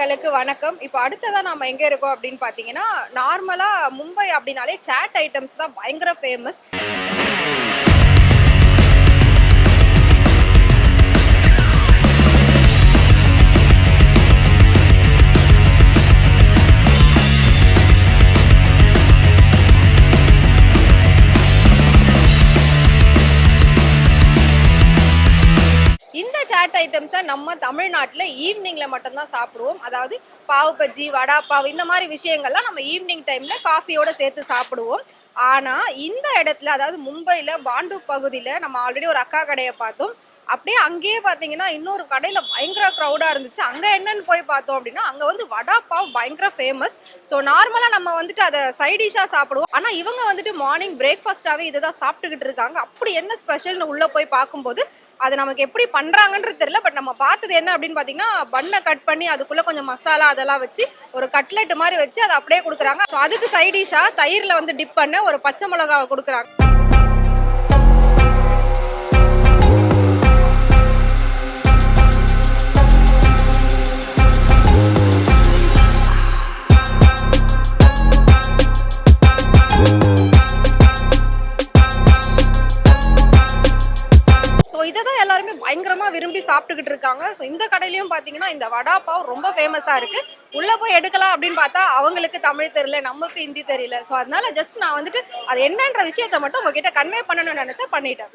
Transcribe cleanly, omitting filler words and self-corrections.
நேயர்களுக்கு வணக்கம். இப்போ அடுத்ததா நாம எங்க இருக்கோம் அப்படின்னு பார்த்தீங்கன்னா, நார்மலா மும்பை அப்படின்னாலே சாட் ஐட்டம்ஸ் தான் பயங்கர ஃபேமஸ். இந்த சாட் ஐட்டம்ஸை நம்ம தமிழ்நாட்டில் ஈவினிங்கில் மட்டும்தான் சாப்பிடுவோம். அதாவது பாவு பஜ்ஜி, வடா பாவு இந்த மாதிரி விஷயங்கள்லாம் நம்ம ஈவினிங் டைமில் காஃபியோடு சேர்த்து சாப்பிடுவோம். ஆனால் இந்த இடத்துல, அதாவது மும்பையில் பாண்டு பகுதியில் நம்ம ஆல்ரெடி ஒரு அக்கா கடையை பார்த்தோம். அப்படியே அங்கேயே பார்த்தீங்கன்னா இன்னொரு கடையில் பயங்கர க்ரௌடாக இருந்துச்சு. அங்கே என்னன்னு போய் பார்த்தோம் அப்படின்னா, அங்கே வந்து வடா பாவ் பயங்கர ஃபேமஸ். ஸோ நார்மலாக நம்ம வந்துட்டு அதை சைடிஷாக சாப்பிடுவோம். ஆனால் இவங்க வந்துட்டு மார்னிங் பிரேக்ஃபாஸ்ட்டாகவே இதை தான் சாப்பிட்டுக்கிட்டு இருக்காங்க. அப்படி என்ன ஸ்பெஷல்னு உள்ளே போய் பார்க்கும்போது அது நமக்கு எப்படி பண்ணுறாங்கன்றது தெரியல. பட் நம்ம பார்த்தது என்ன அப்படின்னு பார்த்தீங்கன்னா, பண்ணை கட் பண்ணி அதுக்குள்ளே கொஞ்சம் மசாலா அதெல்லாம் வச்சு ஒரு கட்லெட் மாதிரி வச்சு அதை அப்படியே கொடுக்குறாங்க. ஸோ அதுக்கு சைடிஷாக தயிரில் வந்து டிப் பண்ண ஒரு பச்சை மிளகாவை கொடுக்குறாங்க. ஸோ இதை தான் எல்லாருமே பயங்கரமாக விரும்பி சாப்பிட்டுக்கிட்டு இருக்காங்க. ஸோ இந்த கடையிலையும் பார்த்தீங்கன்னா இந்த வடா பாவ் ரொம்ப ஃபேமஸாக இருக்குது. உள்ளே போய் எடுக்கலாம் அப்படின்னு பார்த்தா அவங்களுக்கு தமிழ் தெரியல, நமக்கு ஹிந்தி தெரியல. ஸோ அதனால ஜஸ்ட் நான் வந்துட்டு அது என்னன்ற விஷயத்தை மட்டும் உங்ககிட்ட கன்வே பண்ணணும்னு நினச்சா பண்ணிட்டேன்.